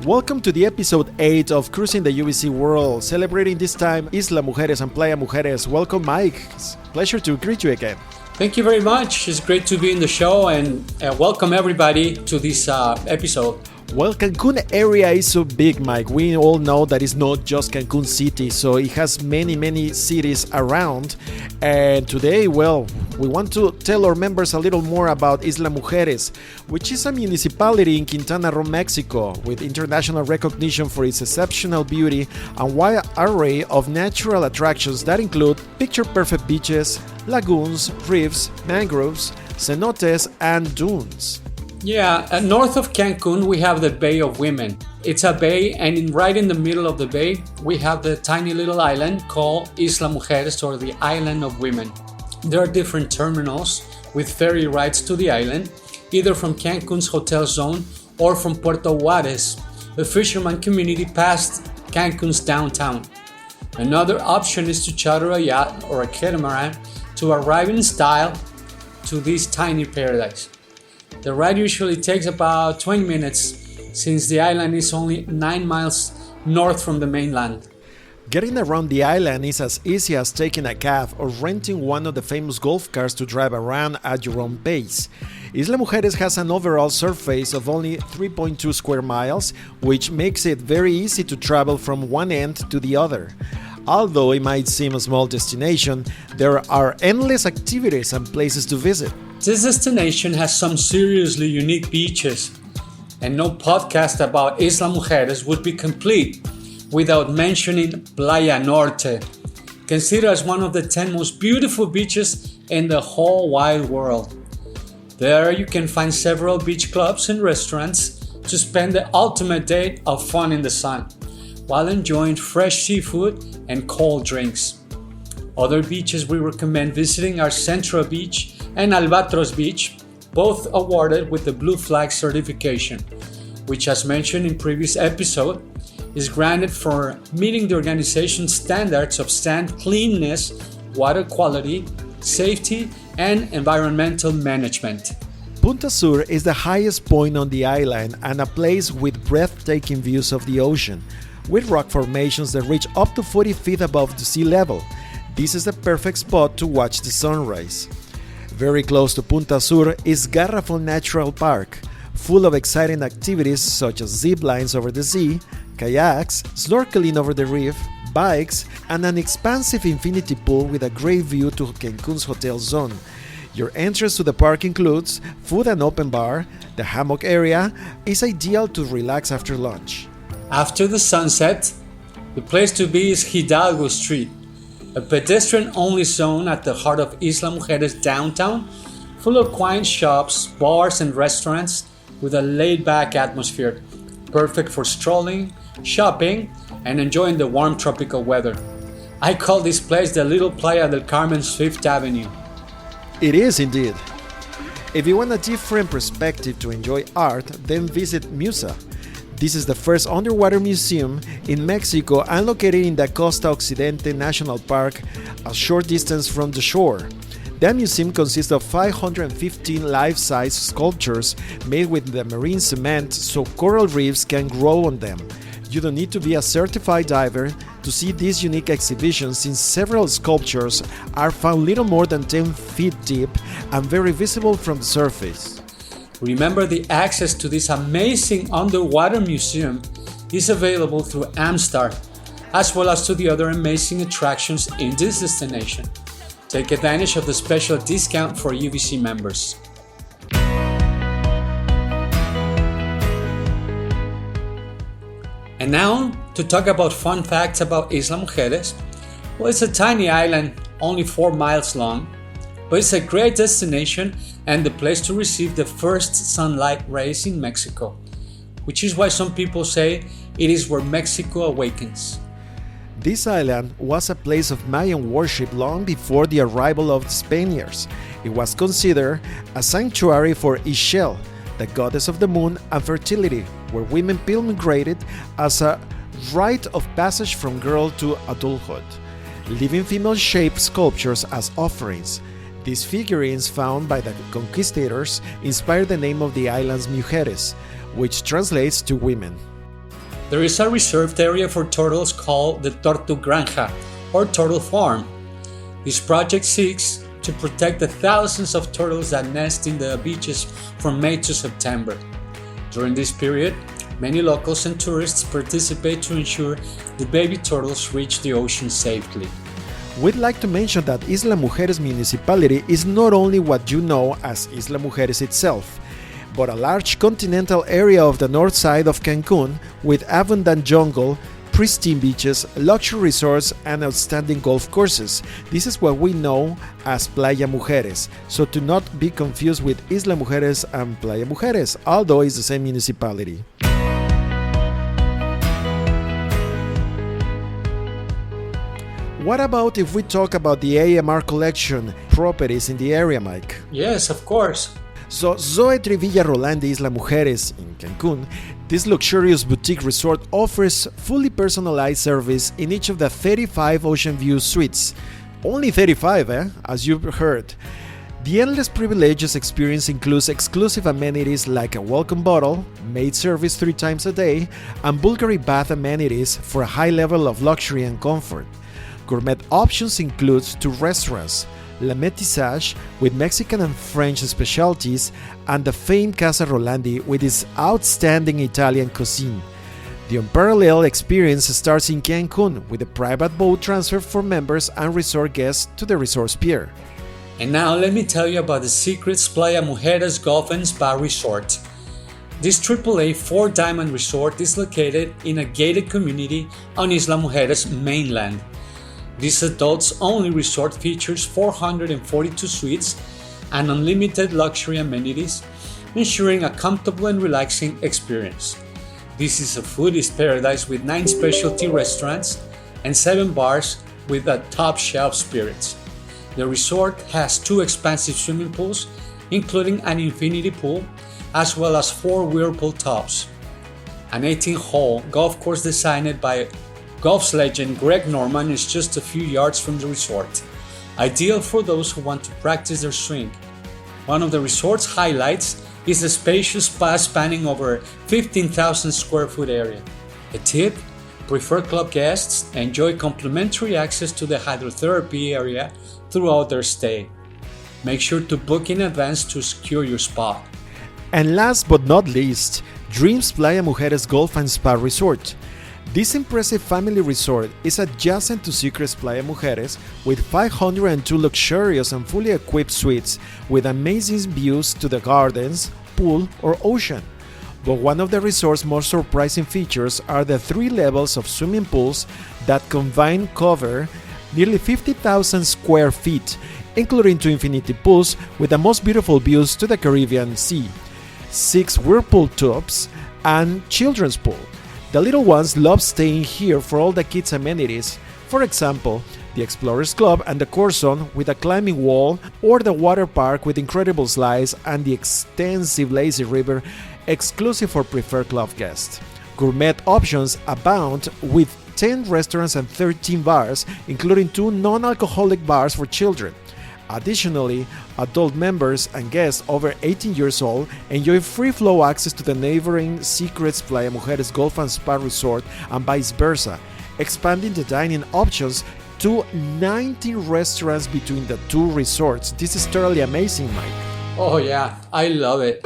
Welcome to the episode 8 of Cruising the UBC World, celebrating this time Isla Mujeres and Playa Mujeres. Welcome, Mike. It's a pleasure to greet you again. Thank you very much. It's great to be in the show and welcome everybody to this episode. Well, Cancun area is so big, Mike. We all know that it's not just Cancun City, so it has many cities around. And today, well, we want to tell our members a little more about Isla Mujeres, which is a municipality in Quintana Roo, Mexico, with international recognition for its exceptional beauty and wide array of natural attractions that include picture-perfect beaches, lagoons, reefs, mangroves, cenotes, and dunes. Yeah, north of Cancun, we have the Bay of Women. It's a bay, and right in the middle of the bay, we have the tiny little island called Isla Mujeres, or the Island of Women. There are different terminals with ferry rides to the island, either from Cancun's hotel zone or from Puerto Juarez, the fisherman community past Cancun's downtown. Another option is to charter a yacht or a catamaran to arrive in style to this tiny paradise. The ride usually takes about 20 minutes since the island is only 9 miles north from the mainland. Getting around the island is as easy as taking a cab or renting one of the famous golf cars to drive around at your own pace. Isla Mujeres has an overall surface of only 3.2 square miles, which makes it very easy to travel from one end to the other. Although it might seem a small destination, there are endless activities and places to visit. This destination has some seriously unique beaches, and no podcast about Isla Mujeres would be complete without mentioning Playa Norte, considered as one of the 10 most beautiful beaches in the whole wide world. There you can find several beach clubs and restaurants to spend the ultimate day of fun in the sun, while enjoying fresh seafood and cold drinks. Other beaches we recommend visiting are Central Beach and Albatros Beach, both awarded with the Blue Flag certification, which, as mentioned in previous episode, is granted for meeting the organization's standards of sand cleanness, water quality, safety, and environmental management. Punta Sur is the highest point on the island and a place with breathtaking views of the ocean, with rock formations that reach up to 40 feet above the sea level. This is the perfect spot to watch the sunrise. Very close to Punta Sur is Garrafon Natural Park, full of exciting activities such as zip lines over the sea, kayaks, snorkeling over the reef, bikes, and an expansive infinity pool with a great view to Cancun's hotel zone. Your entrance to the park includes food and open bar. The hammock area is ideal to relax after lunch. After the sunset, the place to be is Hidalgo Street, a pedestrian-only zone at the heart of Isla Mujeres downtown, full of quiet shops, bars, and restaurants with a laid-back atmosphere, perfect for strolling, shopping, and enjoying the warm tropical weather. I call this place the Little Playa del Carmen's Fifth Avenue. It is indeed. If you want a different perspective to enjoy art, then visit Musa. This is the first underwater museum in Mexico and located in the Costa Occidente National Park, a short distance from the shore. The museum consists of 515 life-size sculptures made with the marine cement so coral reefs can grow on them. You don't need to be a certified diver to see this unique exhibition, since several sculptures are found little more than 10 feet deep and very visible from the surface. Remember, the access to this amazing underwater museum is available through Amstar, as well as to the other amazing attractions in this destination. Take advantage of the special discount for UBC members. And now, to talk about fun facts about Isla Mujeres. Well, it's a tiny island, only 4 miles long, but it's a great destination and the place to receive the first sunlight rays in Mexico, which is why some people say it is where Mexico awakens. This island was a place of Mayan worship long before the arrival of the Spaniards. It was considered a sanctuary for Ixchel, the goddess of the moon and fertility, where women pilgrimated as a rite of passage from girl to adulthood, leaving female-shaped sculptures as offerings. These figurines found by the conquistadors inspired the name of the island's Mujeres, which translates to women. There is a reserved area for turtles called the Tortu Granja, or Turtle Farm. This project seeks to protect the thousands of turtles that nest in the beaches from May to September. During this period, many locals and tourists participate to ensure the baby turtles reach the ocean safely. We'd like to mention that Isla Mujeres municipality is not only what you know as Isla Mujeres itself, but a large continental area of the north side of Cancun with abundant jungle, pristine beaches, luxury resorts, and outstanding golf courses. This is what we know as Playa Mujeres, so to not be confused with Isla Mujeres and Playa Mujeres, although it's the same municipality. What about if we talk about the AMR Collection properties in the area, Mike? Yes, of course. So Zoe Trivilla Rolán de Isla Mujeres in Cancun, this luxurious boutique resort offers fully personalized service in each of the 35 ocean view suites. Only 35, as you've heard. The endless privileges experience includes exclusive amenities like a welcome bottle, maid service 3 times a day, and Bulgari bath amenities for a high level of luxury and comfort. Gourmet options include 2 restaurants, La Métissage with Mexican and French specialties, and the famed Casa Rolandi with its outstanding Italian cuisine. The unparalleled experience starts in Cancun with a private boat transfer for members and resort guests to the resort's pier. And now let me tell you about the Secrets Playa Mujeres Golf and Spa Resort. This AAA 4-diamond resort is located in a gated community on Isla Mujeres mainland. This adults-only resort features 442 suites and unlimited luxury amenities, ensuring a comfortable and relaxing experience. This is a foodie's paradise with 9 specialty restaurants and 7 bars with a top-shelf spirits. The resort has 2 expansive swimming pools, including an infinity pool, as well as 4 whirlpool tubs. An 18-hole golf course designed by golf legend Greg Norman is just a few yards from the resort, ideal for those who want to practice their swing. One of the resort's highlights is a spacious spa spanning over 15,000 square foot area. A tip: preferred club guests enjoy complimentary access to the hydrotherapy area throughout their stay. Make sure to book in advance to secure your spot. And last but not least, Dreams Playa Mujeres Golf and Spa Resort. This impressive family resort is adjacent to Secrets Playa Mujeres with 502 luxurious and fully equipped suites with amazing views to the gardens, pool, or ocean. But one of the resort's most surprising features are the 3 levels of swimming pools that combined cover nearly 50,000 square feet, including 2 infinity pools with the most beautiful views to the Caribbean Sea, 6 whirlpool tubs, and children's pool. The little ones love staying here for all the kids' amenities, for example, the Explorers Club and the Core Zone with a climbing wall, or the water park with incredible slides and the extensive lazy river exclusive for preferred club guests. Gourmet options abound with 10 restaurants and 13 bars, including 2 non-alcoholic bars for children. Additionally, adult members and guests over 18 years old enjoy free flow access to the neighboring Secrets Playa Mujeres Golf and Spa Resort and vice versa, expanding the dining options to 19 restaurants between the 2 resorts. This is totally amazing, Mike. Oh yeah, I love it.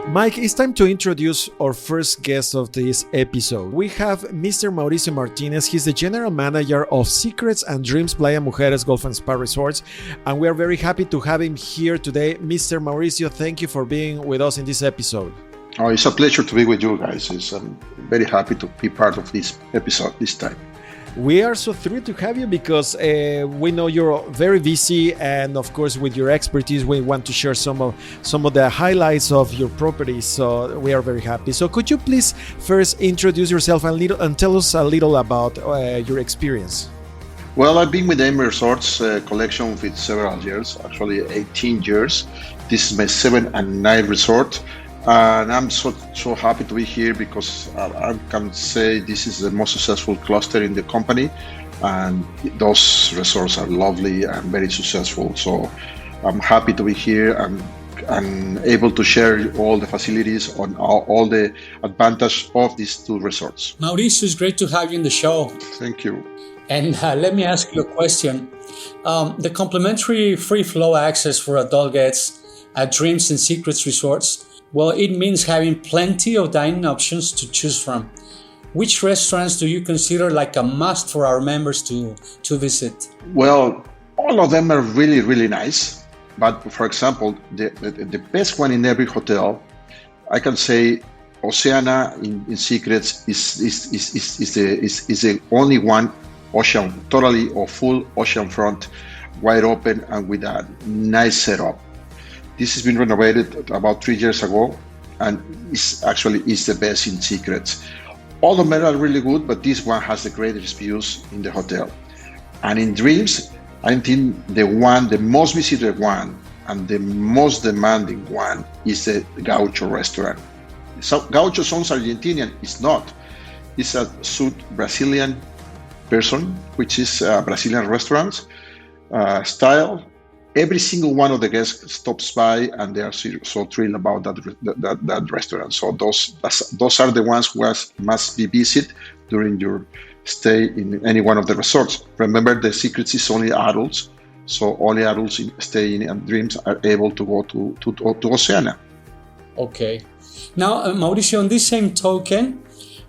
Mike, it's time to introduce our first guest of this episode. We have Mr. Mauricio Martinez. He's the general manager of Secrets and Dreams Playa Mujeres Golf and Spa Resorts, and we are very happy to have him here today. Mr. Mauricio, thank you for being with us in this episode. Oh, it's a pleasure to be with you guys. I'm very happy to be part of this episode this time. We are so thrilled to have you because we know you're very busy, and of course, with your expertise, we want to share some of the highlights of your properties. So we are very happy. So could you please first introduce yourself and tell us a little about your experience? Well, I've been with AMR Resorts Collection for several years, actually 18 years. This is my 7th and 9th resort. And I'm so happy to be here because I can say this is the most successful cluster in the company, and those resorts are lovely and very successful. So I'm happy to be here, and and able to share all the facilities on all the advantage of these two resorts. Mauricio, it's great to have you in the show. Thank you. And let me ask you a question. The complimentary free flow access for adult guests at Dreams and Secrets resorts, well, it means having plenty of dining options to choose from. Which restaurants do you consider like a must for our members to visit? Well, all of them are really, really nice. But for example, the best one in every hotel, I can say Oceana in Secrets is the only one ocean, totally or full ocean front, wide open and with a nice setup. This has been renovated about 3 years ago and is the best in Secrets. All of them are really good, but this one has the greatest views in the hotel. And in Dreams, I think the most visited one and the most demanding one is the Gaucho restaurant. So Gaucho sounds Argentinian, it's not. It's a South Brazilian person, which is a Brazilian restaurant style. Every single one of the guests stops by and they are so thrilled about that restaurant. So those are the ones who must be visited during your stay in any one of the resorts. Remember, the Secrets is only adults, so only adults staying in Dreams are able to go to Oceana. Okay. Now, Mauricio, on this same token,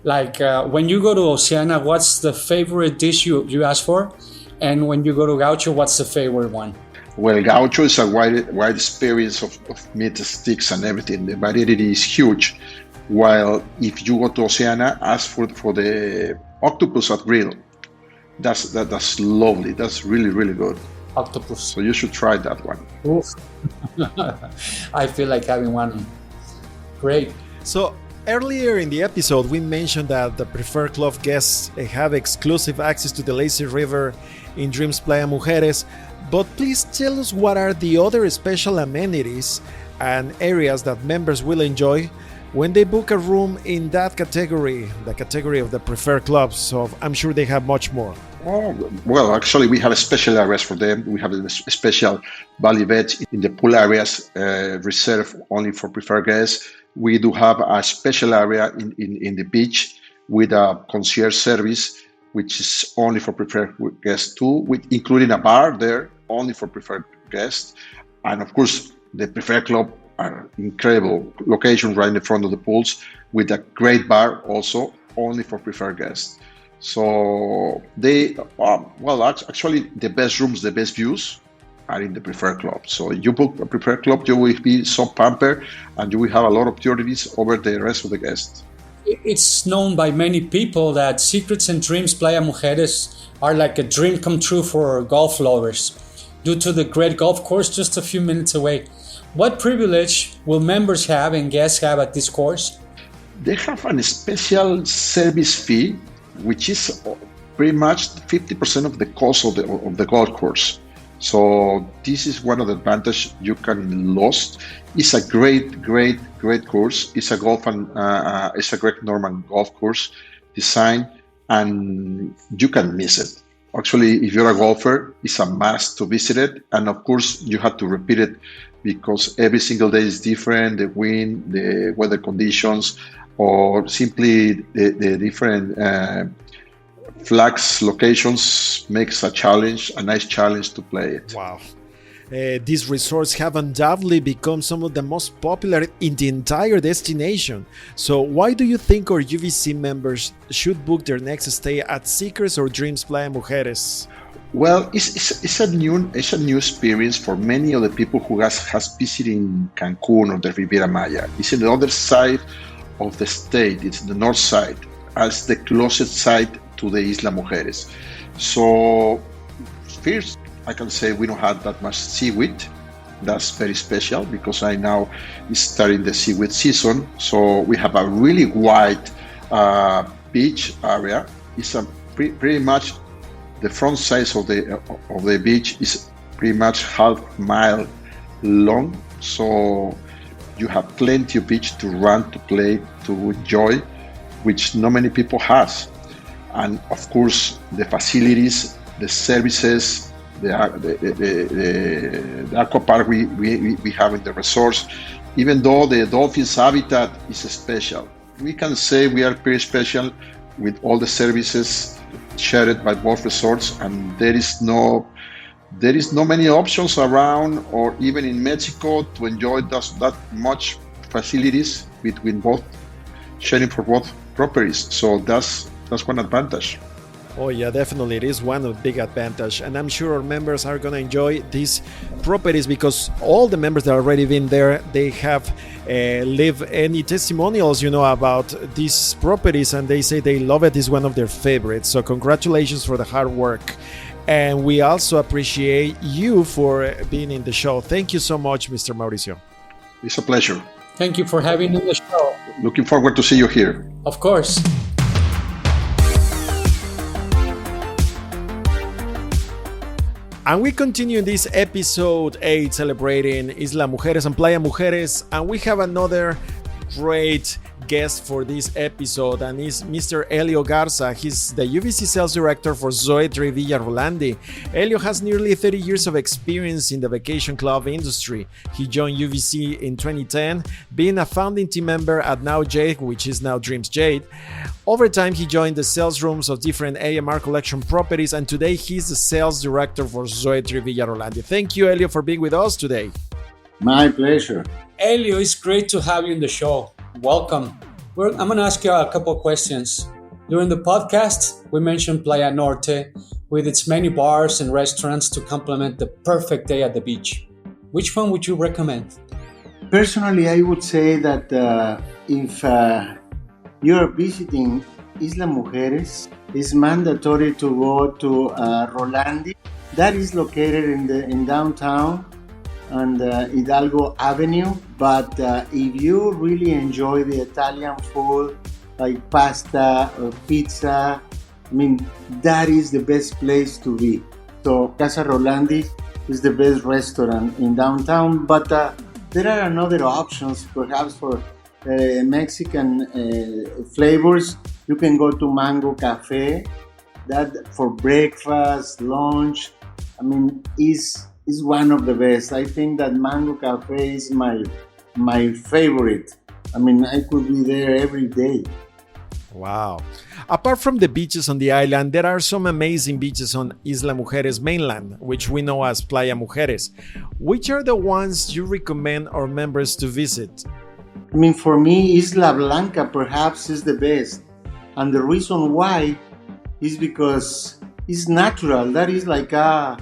like when you go to Oceana, what's the favorite dish you ask for? And when you go to Gaucho, what's the favorite one? Well, Gaucho is a wide experience of meat sticks and everything. The variety is huge. While if you go to Oceana, ask for the octopus at grill. That's lovely. That's really, really good. Octopus. So you should try that one. Oof. I feel like having one. Great. So earlier in the episode, we mentioned that the Preferred Club guests have exclusive access to the lazy river in Dreams Playa Mujeres. But please tell us what are the other special amenities and areas that members will enjoy when they book a room in that category, the category of the Preferred Club. So I'm sure they have much more. Oh, well, actually, we have a special areas for them. We have a special valley beds in the pool areas reserved only for preferred guests. We do have a special area in the beach with a concierge service, which is only for preferred guests too, with including a bar there, only for preferred guests. And of course, the Preferred Club are incredible location right in the front of the pools with a great bar also, only for preferred guests. So they, actually the best rooms, the best views are in the Preferred Club. So you book a Preferred Club, you will be so pampered and you will have a lot of opportunities over the rest of the guests. It's known by many people that Secrets and Dreams Playa Mujeres are like a dream come true for golf lovers due to the great golf course just a few minutes away. What privilege will members have and guests have at this course? They have a special service fee, which is pretty much 50% of the cost of the golf course. So this is one of the advantages you can lose. It's a great course. It's a it's a great normal golf course design, and you can miss it. Actually, if you're a golfer, it's a must to visit it, and of course you have to repeat it because every single day is different. The wind, the weather conditions, or simply the different flags locations makes a nice challenge to play it. Wow. These resorts have undoubtedly become some of the most popular in the entire destination. So why do you think our UVC members should book their next stay at Secrets or Dreams Playa Mujeres? Well, it's a new experience for many of the people who has visited Cancun or the Riviera Maya. It's in the other side of the state. It's the north side, as the closest side to the Isla Mujeres. So first, I can say we don't have that much seaweed. That's very special because right now it's starting the seaweed season. So we have a really wide beach area. It's a pretty much the front size of the beach is pretty much half-mile long. So you have plenty of beach to run, to play, to enjoy, which not many people has. And of course, the facilities, the services, the aqua park we have in the resorts. Even though the dolphins habitat is special, we can say we are pretty special with all the services shared by both resorts, and there is no many options around or even in Mexico to enjoy that much facilities between both sharing for both properties. So that's one advantage. Oh yeah, definitely it is one of big advantage, and I'm sure our members are gonna enjoy these properties because all the members that already been there, they have lived any testimonials, about these properties, and they say they love it. It's one of their favorites. So congratulations for the hard work, and we also appreciate you for being in the show. Thank you so much, Mr. Mauricio. It's a pleasure. Thank you for having me on the show. Looking forward to see you here. Of course. And we continue in this episode 8 celebrating Isla Mujeres and Playa Mujeres, and we have another great guest for this episode, and is Mr. Elio Garza. He's the UVC sales director for Zoetri Villa Rolandi. Elio has nearly 30 years of experience in the vacation club industry. He joined UVC in 2010, being a founding team member at Now Jade, which is now Dreams Jade. Over time, he joined the sales rooms of different AMR Collection properties, and today he's the sales director for Zoetri Villa Rolandi. Thank you, Elio, for being with us today. My pleasure. Elio, it's great to have you in the show. Welcome. I'm going to ask you a couple of questions. During the podcast, we mentioned Playa Norte with its many bars and restaurants to complement the perfect day at the beach. Which one would you recommend? Personally, I would say that if you're visiting Isla Mujeres, it's mandatory to go to Rolandi. That is located in downtown and Hidalgo Avenue. But if you really enjoy the Italian food, like pasta or pizza, that is the best place to be. So Casa Rolandi is the best restaurant in downtown, but there are another options, perhaps for Mexican flavors. You can go to Mango Cafe, that for breakfast, lunch, is one of the best. I think that Mango Cafe is my favorite. I could be there every day. Wow. Apart from the beaches on the island, there are some amazing beaches on Isla Mujeres mainland, which we know as Playa Mujeres. Which are the ones you recommend our members to visit? For me, Isla Blanca perhaps is the best. And the reason why is because it's natural. That is like a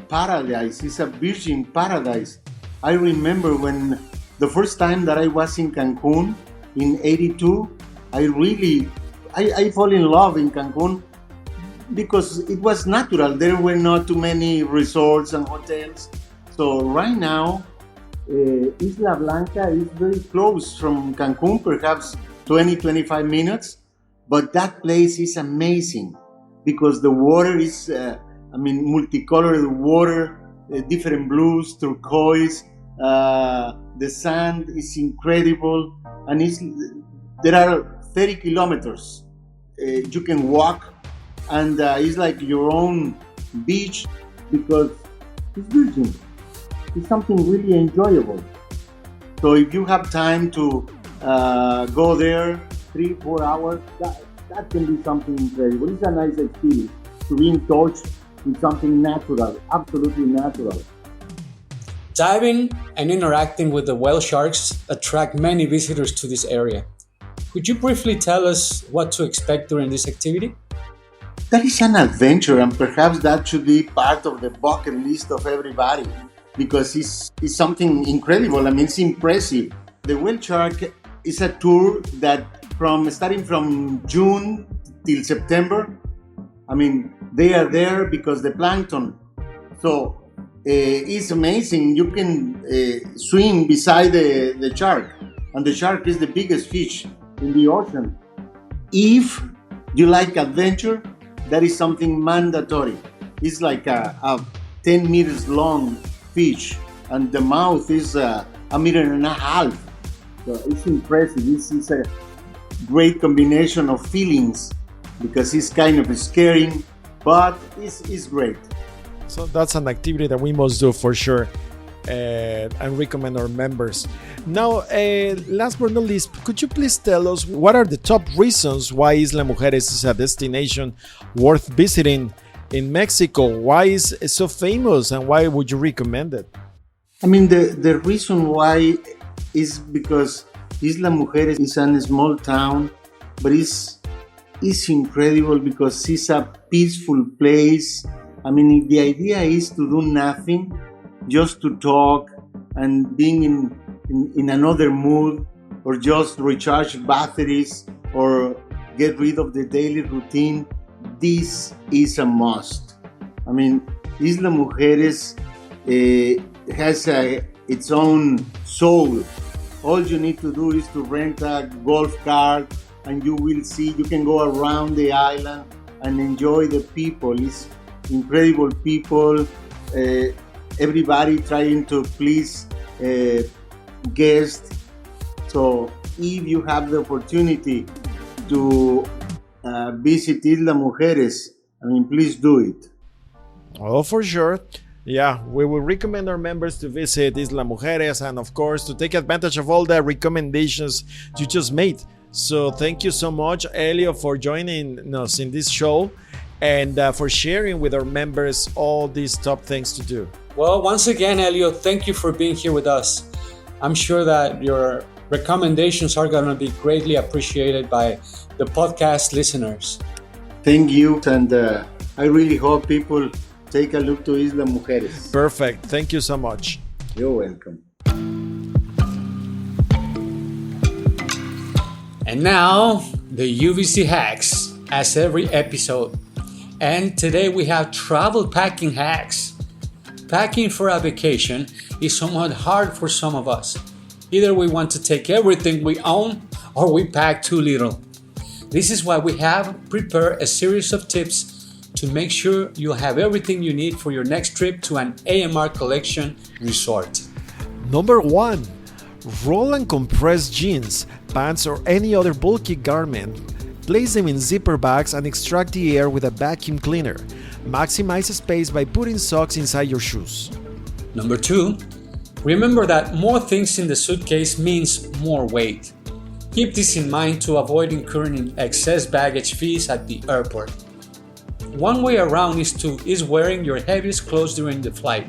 paradise. It's a virgin paradise. I remember when the first time that I was in Cancun in '82, I fall in love in Cancun because it was natural. There were not too many resorts and hotels. So right now, Isla Blanca is very close from Cancun, perhaps 20-25 minutes. But that place is amazing because the water is, multicolored water, different blues, turquoise. The sand is incredible, and there are 30 kilometers. You can walk, and it's like your own beach because it's virgin. It's something really enjoyable. So if you have time to go there 3-4 hours, that can be something incredible. It's a nice experience to be in touch with something natural, absolutely natural. Diving and interacting with the whale sharks attract many visitors to this area. Could you briefly tell us what to expect during this activity? That is an adventure, and perhaps that should be part of the bucket list of everybody because it's something incredible. It's impressive. The whale shark is a tour that starting from June till September, they are there because the plankton. So it's amazing. You can swim beside the shark, and the shark is the biggest fish in the ocean. If you like adventure, that is something mandatory. It's like a 10 meters long fish, and the mouth is 1.5 meters. So it's impressive. This is a great combination of feelings because it's kind of scary, but it's great. So that's an activity that we must do for sure, and recommend our members. Now, last but not least, could you please tell us what are the top reasons why Isla Mujeres is a destination worth visiting in Mexico? Why is it so famous, and why would you recommend it? I mean, the reason why is because Isla Mujeres is a small town, but it's incredible because it's a peaceful place. I mean, the idea is to do nothing, just to talk and being in another mood, or just recharge batteries or get rid of the daily routine. This is a must. I mean, Isla Mujeres has its own soul. All you need to do is to rent a golf cart, and you will see, you can go around the island and enjoy the people. It's incredible people, everybody trying to please guests. So if you have the opportunity to visit Isla Mujeres, I mean, please do it. Oh, for sure. Yeah, we will recommend our members to visit Isla Mujeres, and of course to take advantage of all the recommendations you just made. So thank you so much, Elio, for joining us in this show, and for sharing with our members all these top things to do. Well, once again, Elio, thank you for being here with us. I'm sure that your recommendations are going to be greatly appreciated by the podcast listeners. Thank you, and I really hope people take a look to Isla Mujeres. Perfect. Thank you so much. You're welcome. And now, the UVC hacks, as every episode. And today we have travel packing hacks. Packing for a vacation is somewhat hard for some of us. Either we want to take everything we own, or we pack too little. This is why we have prepared a series of tips to make sure you have everything you need for your next trip to an AMR Collection resort. Number 1. Roll and compress jeans, pants, or any other bulky garment. Place them in zipper bags and extract the air with a vacuum cleaner. Maximize space by putting socks inside your shoes. Number 2. Remember that more things in the suitcase means more weight. Keep this in mind to avoid incurring excess baggage fees at the airport. One way around is wearing your heaviest clothes during the flight.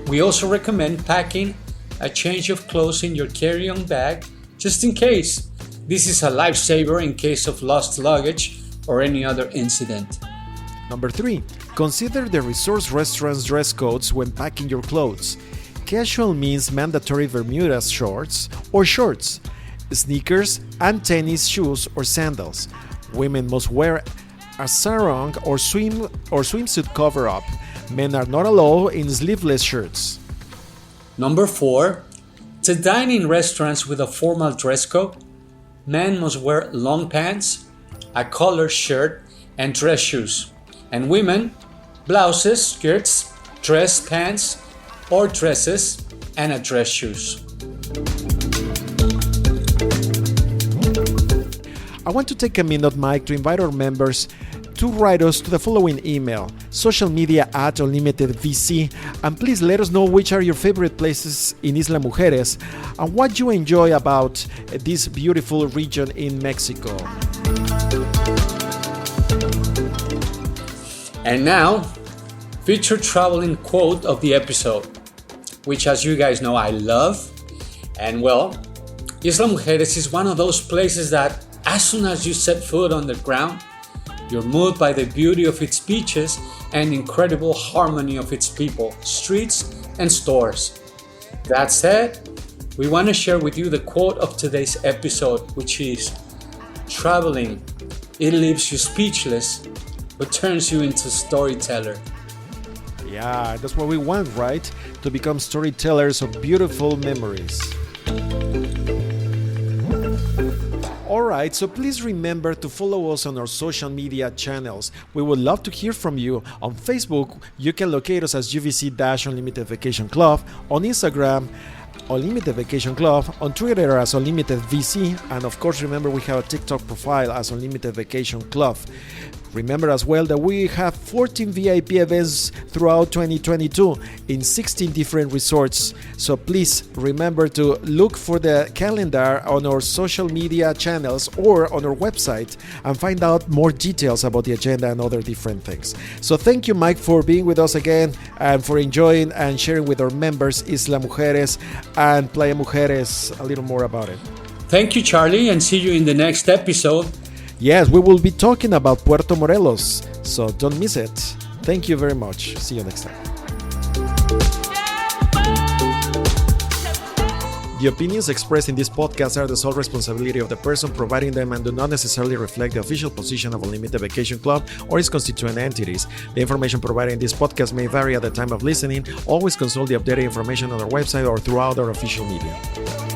We also recommend packing a change of clothes in your carry-on bag just in case. This is a lifesaver in case of lost luggage or any other incident. Number 3. Consider the resort's restaurant's dress codes when packing your clothes. Casual means mandatory Bermuda shorts or shorts, sneakers, and tennis shoes or sandals. Women must wear a sarong or swimsuit cover-up. Men are not allowed in sleeveless shirts. Number 4. To dine in restaurants with a formal dress code, men must wear long pants, a collared shirt, and dress shoes. And women, blouses, skirts, dress pants, or dresses, and a dress shoes. I want to take a minute, Mike, to invite our members to write us to the following email: socialmedia@unlimitedvc, and please let us know which are your favorite places in Isla Mujeres and what you enjoy about this beautiful region in Mexico. And now, featured traveling quote of the episode, which, as you guys know, I love. And well, Isla Mujeres is one of those places that as soon as you set foot on the ground, you're moved by the beauty of its beaches and incredible harmony of its people, streets, and stores. That said, we want to share with you the quote of today's episode, which is, "Traveling, it leaves you speechless, but turns you into a storyteller." Yeah, that's what we want, right? To become storytellers of beautiful memories. Alright, so please remember to follow us on our social media channels. We would love to hear from you. On Facebook, you can locate us as UVC-Unlimited Vacation Club, on Instagram, Unlimited Vacation Club, on Twitter as Unlimited VC, and of course remember we have a TikTok profile as Unlimited Vacation Club. Remember as well that we have 14 VIP events throughout 2022 in 16 different resorts. So please remember to look for the calendar on our social media channels or on our website and find out more details about the agenda and other different things. So thank you, Mike, for being with us again and for enjoying and sharing with our members Isla Mujeres and Playa Mujeres a little more about it. Thank you, Charlie, and see you in the next episode. Yes, we will be talking about Puerto Morelos, so don't miss it. Thank you very much. See you next time. The opinions expressed in this podcast are the sole responsibility of the person providing them and do not necessarily reflect the official position of Unlimited Vacation Club or its constituent entities. The information provided in this podcast may vary at the time of listening. Always consult the updated information on our website or throughout our official media.